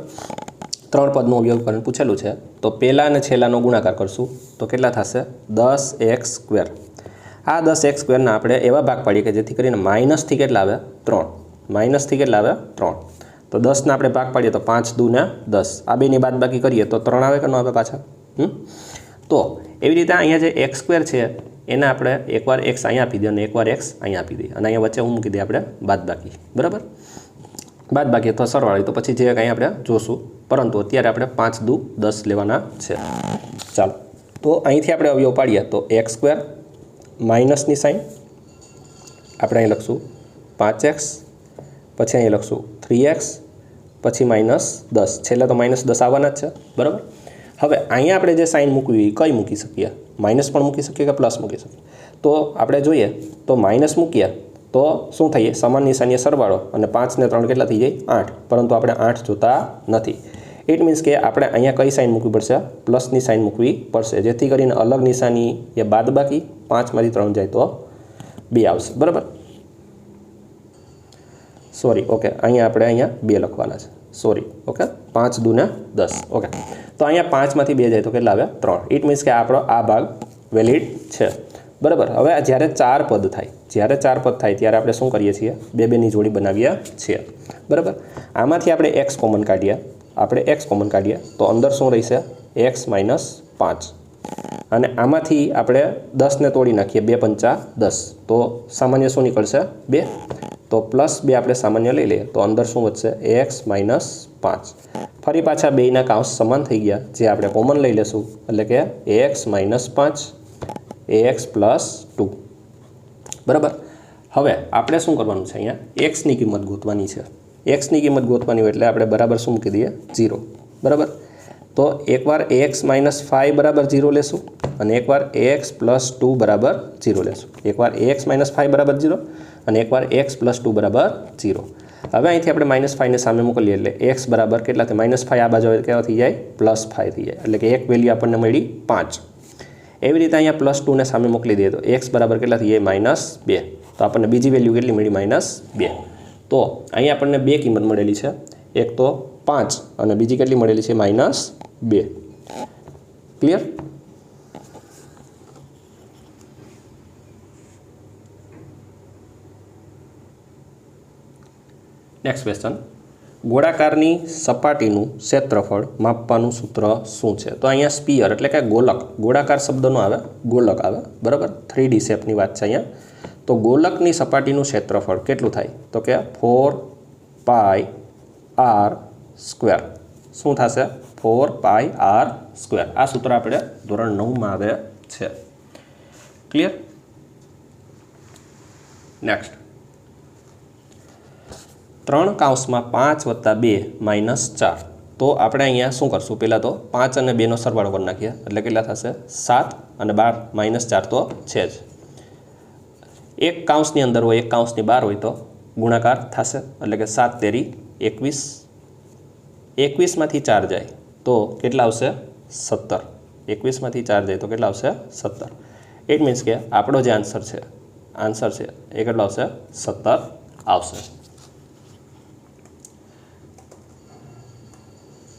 3 પદનું અવયવીકરણ પૂછેલું છે. તો પહેલા અને છેલ્લાનો ગુણાકાર કરશું તો કેટલા થશે? 10x². આ 10x² ના આપણે એવા ભાગ પાડીએ કે જેથી કરીને માઇનસથી કેટલા આવે? 3. માઇનસથી કેટલા આવે? 3. તો 10ના આપણે ભાગ પાડીએ તો 5 દુ ને 10. આ બેની બાદબાકી કરીએ તો 3 આવે કે ન આવે પાછા? તો એવી રીતે અહીંયા જે x² છે એને આપણે એકવાર x અહીંયા આપી દઈએ અને એકવાર x અહીંયા આપી દઈએ, અને અહીંયા વચ્ચે હું મૂકી દઈએ આપણે બાદબાકી, બરાબર. બાદબાકી અથવા સરવાળી તો પછી જે કંઈ આપણે જોશું, પરંતુ અત્યારે આપણે 5 દુ 10 લેવાના છે. ચાલો તો અહીંથી આપણે અવયવ પાડીએ તો x² માઇનસની સાઇન આપણે અહીં લખશું 5x, પછી અહીં લખશું 3x, પછી -10. છેલ્લે તો -10 આવવાના જ છે, બરાબર. હવે અહીંયા આપણે જે સાઇન મૂકવી કઈ મૂકી શકીએ? માઇનસ પણ મૂકી શકીએ કે પ્લસ મૂકી શકીએ? તો આપણે જોઈએ તો માઇનસ મૂકીએ તો શું થઈએ? સમાન નિશાનીએ સરવાળો અને 5 ને 3 કેટલા થઈ જાય? 8. પરંતુ આપણે 8 જોતા નથી. ઇટ મીન્સ કે આપણે અહીંયા કઈ સાઇન મૂકવી પડશે? પ્લસની સાઇન મૂકવી પડશે, જેથી કરીને અલગ નિશાની એ બાદબાકી 5માંથી 3 જાય તો 2 આવશે, બરાબર. સોરી, ઓકે, અહીંયા 2 લખવાના છે, સોરી. ઓકે, 5 દુ ને 10. ઓકે, તો અહીંયા 5માંથી 2 જાય તો કેટલા આવે? 3. ઇટ મીન્સ કે આપણો આ ભાગ વેલિડ છે, બરાબર. હવે જ્યારે 4 પદ થાય, ત્યારે આપણે શું કરીએ છીએ? 2 જોડી બનાવીએ છીએ, બરાબર. આમાંથી આપણે x કોમન કાઢીએ તો અંદર શું રહેશે? x - 5. અને આમાંથી આપણે 10ને તોડી નાખીએ, 2 પંચા 10, તો સામાન્ય શું નીકળશે? 2. તો +2 આપણે સામાન્ય લઈ લઈએ તો અંદર શું વધશે? x - 5. ફરી પાછા બેયના કાઉન્સ સમાન થઈ ગયા, જે આપણે કોમન લઈ લેશું, એટલે કે x - 5 ax + 2, બરાબર. હવે આપણે શું કરવાનું છે? અહીંયા x ની કિંમત ગોતવાની છે. x ની કિંમત ગોતવાની હોય એટલે આપણે બરાબર શું મૂકી દઈએ? 0, બરાબર. તો એકવાર ax - 5 બરાબર 0 લેશું અને એકવાર ax + 2 બરાબર 0 લેશું. એકવાર ax - 5 બરાબર 0 અને એકવાર x + 2 બરાબર 0. હવે અહીંથી આપણે -5ને સામે મોકલીએ એટલે x બરાબર કેટલા થાય? -5 આ બાજુ કેવા થઈ જાય? +5 થઈ જાય, એટલે કે એક વેલ્યુ આપણને મળી 5. એવી રીતે અહીંયા +2ને સામે મોકલી દઈએ તો x બરાબર કેટલા થઈ જાય? -2. તો આપણને બીજી વેલ્યુ કેટલી મળી? -2. તો અહીંયા આપણને 2 કિંમત મળેલી છે, એક તો 5 અને બીજી કેટલી મળેલી છે? -2. ક્લિયર? Next question. ગોળાકારની સપાટીનું ક્ષેત્રફળ માપવાનું સૂત્ર શું છે? તો અહીંયા સ્પીયર એટલે કે ગોલક, ગોળાકાર શબ્દનો આવે, ગોલક આવે, બરાબર. 3D શેપની વાત છે અહીંયા. તો ગોલકની સપાટીનું ક્ષેત્રફળ કેટલું થાય? તો કે 4πr². શું થશે? 4πr². આ સૂત્ર આપણે ધોરણ 9માં આવે છે. ક્લિયર? નેક્સ્ટ. 3 કૌંસમાં 5 + 2 - 4. તો આપણે અહીંયા શું કરશું? પહેલાં તો 5 અને 2નો સરવાળો કરી નાખીએ એટલે કેટલા થશે? 7 અને 12 - 4 તો છે જ. એક કૌંસની અંદર હોય, એક કૌંસની બહાર હોય તો ગુણાકાર થશે, એટલે કે 7 તેરી 21. 21માંથી 4 જાય તો કેટલા આવશે? 17. 21માંથી 4 જાય તો કેટલા આવશે? 17. ઇટ મીન્સ કે આપણો જે આન્સર છે આન્સર છે એ કેટલો આવશે? 17 આવશે.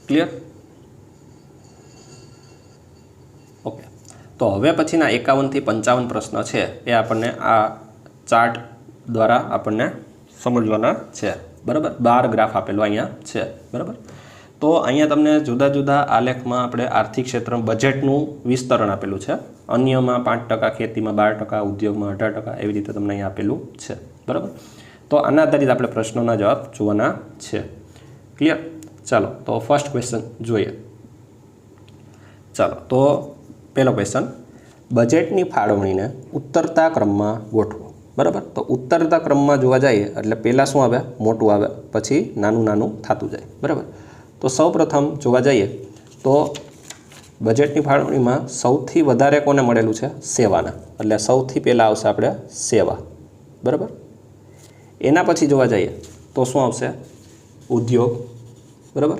ક્લિયર? ઓકે. તો હવે પછીના 51 થી 55 પ્રશ્ન છે એ આપણને આ ચાર્ટ દ્વારા આપણને સમજવાના છે. બરાબર? 12 ગ્રાફ આપેલો અહીંયા છે. બરાબર? તો અહીંયા તમને જુદા જુદા આલેખમાં આપણે આર્થિક ક્ષેત્ર બજેટનું વિસ્તરણ આપેલું છે. અન્યમાં 5%, ખેતીમાં 12%, ઉદ્યોગમાં 18%, એવી રીતે તમને અહીંયા આપેલું છે. બરાબર? તો આના આધારિત આપણે પ્રશ્નોના જવાબ જોવાના છે. ક્લિયર? ચાલો તો ફર્સ્ટ ક્વેશ્ચન જોઈએ. ચાલો તો પહેલો ક્વેશ્ચન, બજેટની ફાળવણીને ઉત્તરતા ક્રમમાં ગોઠવો. બરાબર? તો ઉત્તરતા ક્રમમાં જોવા જઈએ એટલે પહેલાં શું આવે? મોટું આવે, પછી નાનું નાનું થતું જાય. બરાબર? તો સૌપ્રથમ જોવા જઈએ તો બજેટની ફાળવણીમાં સૌથી વધારે કોને મળેલું છે? સેવાના. એટલે સૌથી પહેલાં આવશે આપણે સેવા. બરાબર? એના પછી જોવા જઈએ તો શું આવશે? ઉદ્યોગ. બરાબર?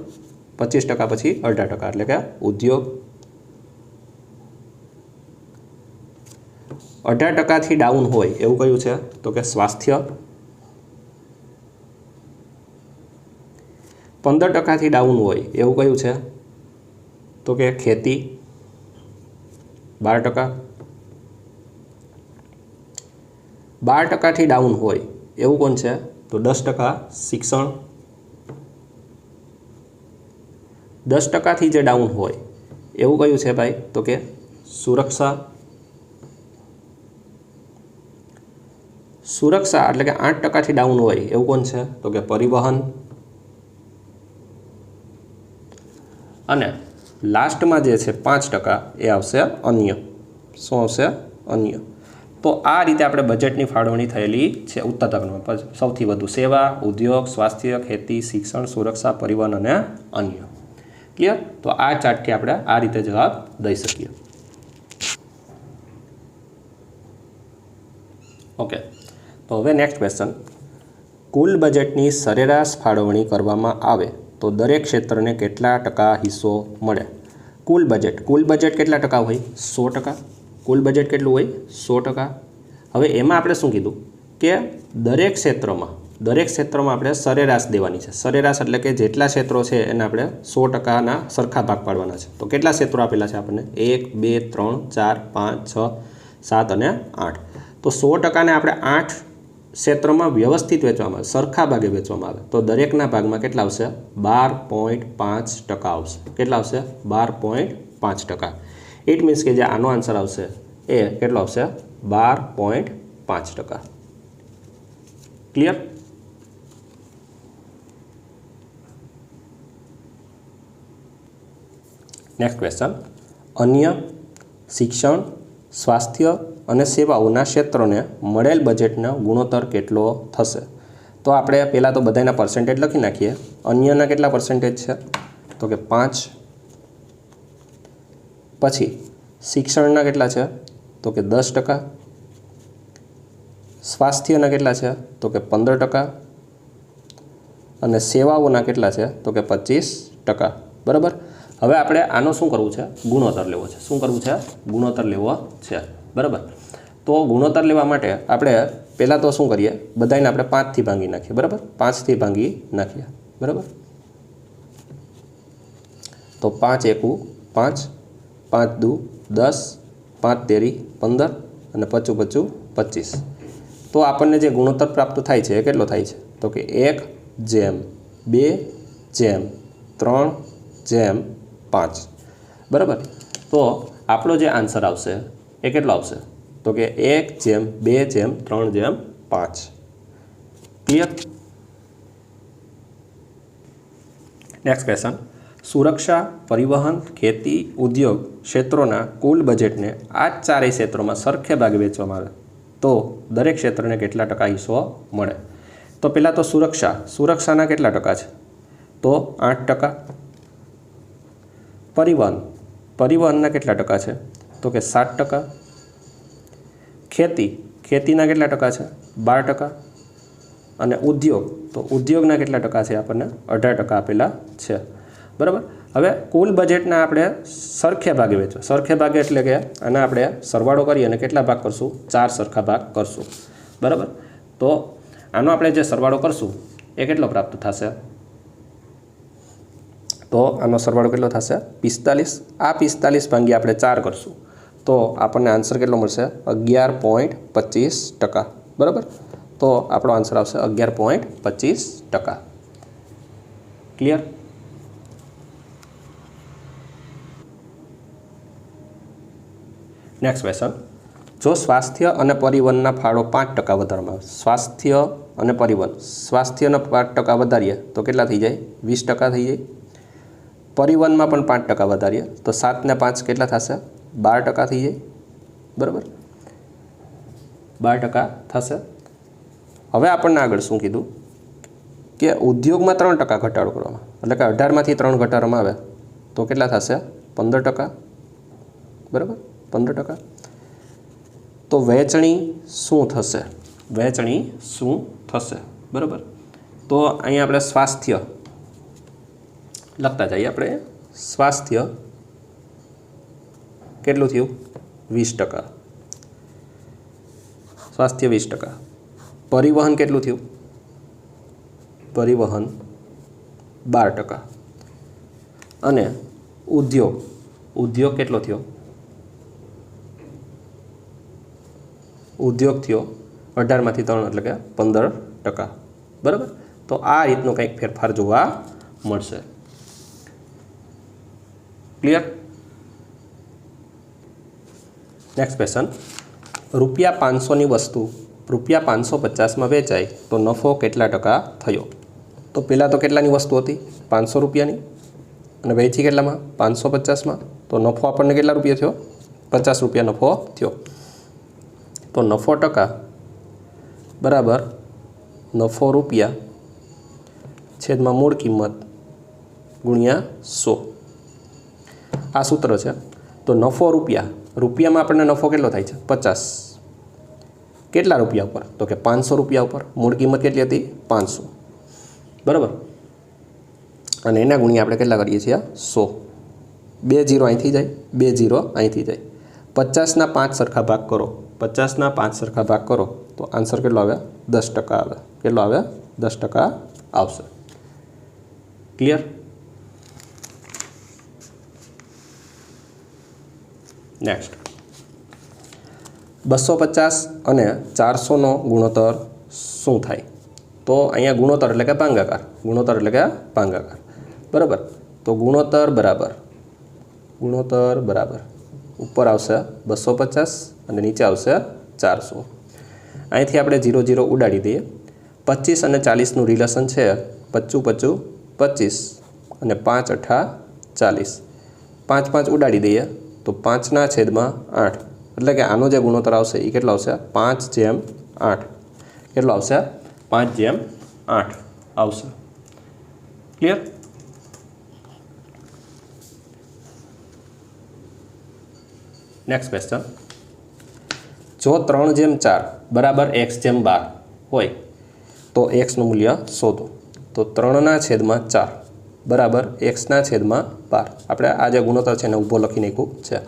25% પછી 18%, એટલે કે ઉદ્યોગ. 18%થી ડાઉન હોય એવું કયું છે? તો કે સ્વાસ્થ્ય. 15%થી ડાઉન હોય એવું કયું છે? તો કે ખેતી. 12%. 12%થી ડાઉન હોય એવું કોણ છે? તો 10% શિક્ષણ. 10%થી જે ડાઉન હોય એવું કયું છે ભાઈ? તો કે સુરક્ષા. સુરક્ષા એટલે કે 8%થી ડાઉન હોય એવું કોણ છે? તો કે પરિવહન. અને લાસ્ટમાં જે છે 5% એ આવશે અન્ય. શું આવશે? અન્ય. તો આ રીતે આપણે બજેટની ફાળવણી થયેલી છે ઉત્તરતા ક્રમમાં. સૌથી વધુ સેવા, ઉદ્યોગ, સ્વાસ્થ્ય, ખેતી, શિક્ષણ, સુરક્ષા, પરિવહન અને અન્ય. ક્લિયર? તો આ ચાર્ટથી આપણે આ રીતે જવાબ દઈ શકીએ. ઓકે. તો હવે નેક્સ્ટ ક્વેશ્ચન, કુલ બજેટની સરેરાશ ફાળવણી કરવામાં આવે તો દરેક ક્ષેત્રને કેટલા ટકા હિસ્સો મળે? કુલ બજેટ કેટલા ટકા હોય? 100%. કુલ બજેટ કેટલું હોય? 100%. હવે એમાં આપણે શું કીધું કે દરેક ક્ષેત્રમાં આપણે સરેરાશ દેવાની છે. સરેરાશ એટલે કે જેટલા ક્ષેત્રો છે એને આપણે 100%ના સરખા ભાગ પાડવાના છે. તો કેટલા ક્ષેત્રો આપેલા છે આપણને? 1, 2, 3, 4, 5, 6, 7 અને 8. તો 100%ને આપણે 8 ક્ષેત્રમાં વ્યવસ્થિત વેચવામાં આવે, સરખા ભાગે વેચવામાં આવે તો દરેકના ભાગમાં કેટલા આવશે? 12.5% આવશે. કેટલા આવશે? 12.5%. ઇટ મીન્સ કે જે આનો આન્સર આવશે એ કેટલો આવશે? 12.5%. ક્લિયર? નેક્સ્ટ ક્વેશ્ચન, અન્ય, શિક્ષણ, સ્વાસ્થ્ય અને સેવાઓના ક્ષેત્રોને મળેલ બજેટનો ગુણોત્તર કેટલો થશે? તો આપણે પહેલાં તો બધાના પર્સન્ટેજ લખી નાખીએ. અન્યના કેટલા પર્સન્ટેજ છે? તો કે 5. પછી શિક્ષણના કેટલા છે? તો કે 10%. સ્વાસ્થ્યના કેટલા છે? તો કે 15%. અને સેવાઓના કેટલા છે? તો કે 25%. બરાબર? હવે આપણે આનો શું કરવું છે? ગુણોત્તર લેવો છે. શું કરવું છે? ગુણોત્તર લેવો છે. બરાબર? તો ગુણોત્તર લેવા માટે આપણે પહેલાં તો શું કરીએ? બધાને આપણે 5થી ભાંગી નાખીએ. બરાબર? 5થી ભાંગી નાખીએ. બરાબર? તો 5 એકુ 5, 5 દુ 10, 5 તેરી 15 અને 5 5 25. તો આપણને જે ગુણોત્તર પ્રાપ્ત થાય છે એ કેટલો થાય છે? તો કે 1:2:3:5. બરાબર? તો આપણો જે આન્સર આવશે એ કેટલો આવશે? તો કે 1:2:3:5. ક્લિયર? નેક્સ્ટ ક્વેશ્ચન, સુરક્ષા, પરિવહન, ખેતી, ઉદ્યોગ ક્ષેત્રોના કુલ બજેટને આ ચારેય ક્ષેત્રોમાં સરખે ભાગે વેચવામાં આવે તો દરેક ક્ષેત્રને કેટલા ટકા હિસ્સો મળે? તો પહેલાં તો સુરક્ષાના કેટલા ટકા છે? તો 8%. પરિવહનના કેટલા ટકા છે? તો કે 7%. ખેતીના કેટલા ટકા છે? 12%. અને ઉદ્યોગના કેટલા ટકા છે? આપણને 18% આપેલા છે. બરાબર? હવે કુલ બજેટના આપણે સરખે ભાગે વેચો, સરખે ભાગે એટલે કે આના આપણે સરવાળો કરી અને કેટલા ભાગ કરશું? 4 સરખા ભાગ કરશું, બરાબર? તો આનો આપણે જે સરવાળો કરશું એ કેટલો પ્રાપ્ત થશે? તો આનો સરવાળો કેટલો થશે? 45. આ 45 ભાંગી આપણે 4 કરશું તો આપણને આન્સર કેટલો મળશે? 11.25%, બરાબર? તો આપણો આન્સર આવશે 11.25%. ક્લિયર? નેક્સ્ટ ક્વેશ્ચન, જો સ્વાસ્થ્ય અને પરિવહનના ફાળો 5% વધારવામાં આવે, સ્વાસ્થ્ય અને પરિવહન, સ્વાસ્થ્યના 5% વધારીએ તો કેટલા થઈ જાય? 20% થઈ જાય. પરિવહનમાં પણ 5% વધારીએ તો 7 ને 5 કેટલા થશે? 12% થઈ જાય, બરાબર? 12% થશે. હવે આપણને આગળ શું કીધું કે ઉદ્યોગમાં 3% ઘટાડો કરવામાં, એટલે કે 18માંથી 3 ઘટાડવામાં આવે તો કેટલા થશે? 15%, બરાબર? 15%. તો વહેંચણી શું થશે? વહેંચણી શું થશે, બરાબર? તો અહીંયા આપણે સ્વાસ્થ્ય લખતા જઈએ. આપણે સ્વાસ્થ્ય કેટલું થયું? 20%. સ્વાસ્થ્ય 20%. પરિવહન કેટલું થયું? પરિવહન 12%. અને ઉદ્યોગ કેટલો થયો? ઉદ્યોગ થયો 18માંથી 3 એટલે કે 15%, બરાબર? તો આ રીતનો કંઈક ફેરફાર જોવા મળશે. ક્લિયર? નેક્સ્ટ ક્વેશ્ચન, ₹500ની વસ્તુ ₹550માં વેચાય તો નફો કેટલા ટકા થયો? તો પહેલાં તો કેટલાની વસ્તુ હતી? ₹500ની, અને વેચી કેટલામાં? 550માં. તો નફો આપણને કેટલા રૂપિયા થયો? ₹50 નફો થયો. તો નફો ટકા બરાબર નફો રૂપિયા છેદમાં મૂળ કિંમત ગુણ્યા 100. આ સૂત્ર છે. તો નફો રૂપિયામાં આપણને નફો કેટલો થાય છે? 50. કેટલા રૂપિયા ઉપર? તો કે 500 રૂપિયા ઉપર. મૂળ કિંમત કેટલી હતી? 500, બરાબર? અને એના ગુણ્યા આપણે કેટલા કરીએ છીએ? 100. 2 0 અહીંથી જાય, 2 0 અહીંથી જાય. 50ના 5 સરખા ભાગ કરો, 50ના 5 સરખા ભાગ કરો તો આન્સર કેટલો આવે? 10% આવે. કેટલો આવે? 10% આવશે. ક્લિયર? નેક્સ્ટ, 250 અને 400નો ગુણોત્તર શું થાય? તો અહીંયા ગુણોત્તર એટલે કે ભાગાકાર, ગુણોત્તર એટલે કે ભાગાકાર, બરાબર? તો ગુણોત્તર બરાબર ઉપર આવશે 250 અને નીચે આવશે 400. અહીંથી આપણે 0 0 ઉડાડી દઈએ. 25 અને 40નું રિલેશન છે 25 25 25 અને 5 8 40. 5 5 ઉડાડી દઈએ તો 5/8. એટલે કે આનો જે ગુણોત્તર આવશે એ કેટલો આવશે? 5/8. કેટલો આવશે? 5/8 આવશે. ક્લિયર? નેક્સ્ટ ક્વેશ્ચન, જો 3/4 બરાબર x/12 હોય તો xનું મૂલ્ય શોધો. તો 3/4 બરાબર x/12. આપણે આ જે ગુણોત્તર છે એને ઊભો લખી નાખ્યું છે.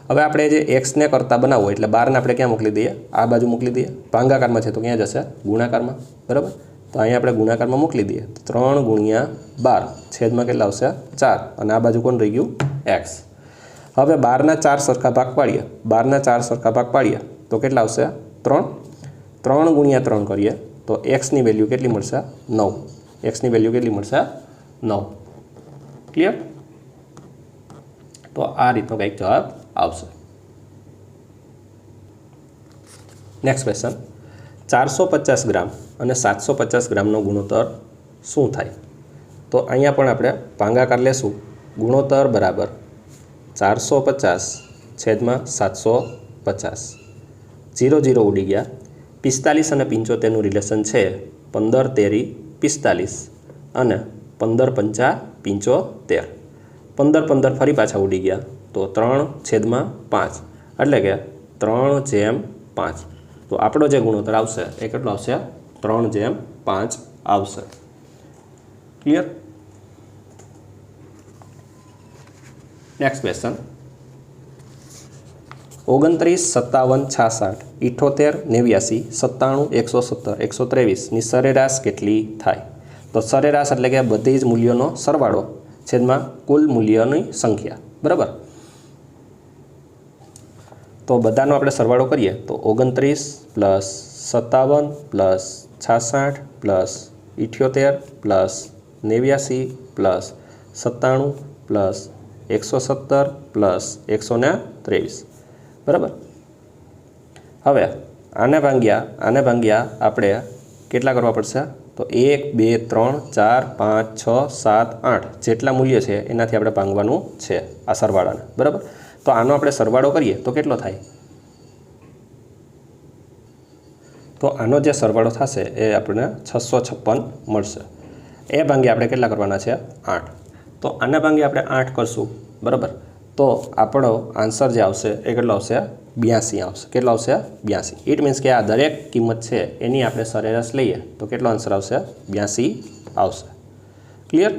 હવે આપણે જે xને કરતાં બનાવવો એટલે 12ને આપણે ક્યાં મોકલી દઈએ? આ બાજુ મોકલી દઈએ. ભાગાકારમાં છે તો ક્યાં જશે? ગુણાકારમાં, બરાબર? તો અહીંયા આપણે ગુણાકારમાં મોકલી દઈએ. 3/12 છેદમાં કેટલા આવશે? 4. અને આ બાજુ કોણ રહી ગયું? x. હવે 12ના 4 સરખા ભાગ પાડીએ, 12ના 4 સરખા ભાગ પાડીએ તો કેટલા આવશે? 3. 3 × 3 કરીએ તો xની વેલ્યુ કેટલી મળશે? 9. xની વેલ્યુ કેટલી મળશે? 9. ક્લિયર? તો આ રીતનો કંઈક જવાબ આવશે. નેક્સ્ટ ક્વેશ્ચન, 450 ગ્રામ અને 750 ગ્રામનો ગુણોત્તર શું થાય? તો અહીંયા પણ આપણે ભાગાકાર લેશું. ગુણોત્તર બરાબર 450 છેદમાં 750. 0 0 ઉડી ગયા. 45 અને 75નું રિલેશન છે 15 13 45 અને 15 5 75. 15 15 ફરી પાછા ઉડી ગયા તો 3/5 એટલે કે 3/5. તો આપણો જે ગુણોત્તર આવશે એ કેટલો આવશે? 3/5 આવશે. ક્લિયર? નેક્સ્ટ ક્વેશ્ચન 29, 57, 66, 78, 89, 97, 117, 123ની સરેરાશ કેટલી થાય? તો સરેરાશ એટલે કે બધી જ મૂલ્યોનો સરવાળો છેદમાં કુલ મૂલ્યોની સંખ્યા, બરાબર. તો બધાનો આપણે સરવાળો કરીએ તો 29 plus 57 plus 66 plus 78 plus 89 plus 97 plus 117 plus 123, બરાબર. હવે આને ભાંગ્યા આપણે કેટલા કરવા પડશે? તો 1, 2, 3, 4, 5, 6, 7, 8 જેટલા મૂલ્ય છે એનાથી આપણે ભાંગવાનું છે આ સરવાળાને, બરાબર. તો આનો આપણે સરવાળો કરીએ તો કેટલો થાય? તો આનો જે સરવાળો થશે એ આપણને 656 મળશે. એ ભાંગે આપણે કેટલા કરવાના છે? 8. તો આને ભાંગે આપણે 8 કરશું, બરાબર. તો આપણો આન્સર જે આવશે એ કેટલો આવશે? 82 આવશે. કેટલો આવશે? 82. ઇટ મીન્સ કે આ દરેક કિંમત છે એની આપણે સરેરાશ લઈએ તો કેટલો આન્સર આવશે? 82 આવશે. ક્લિયર?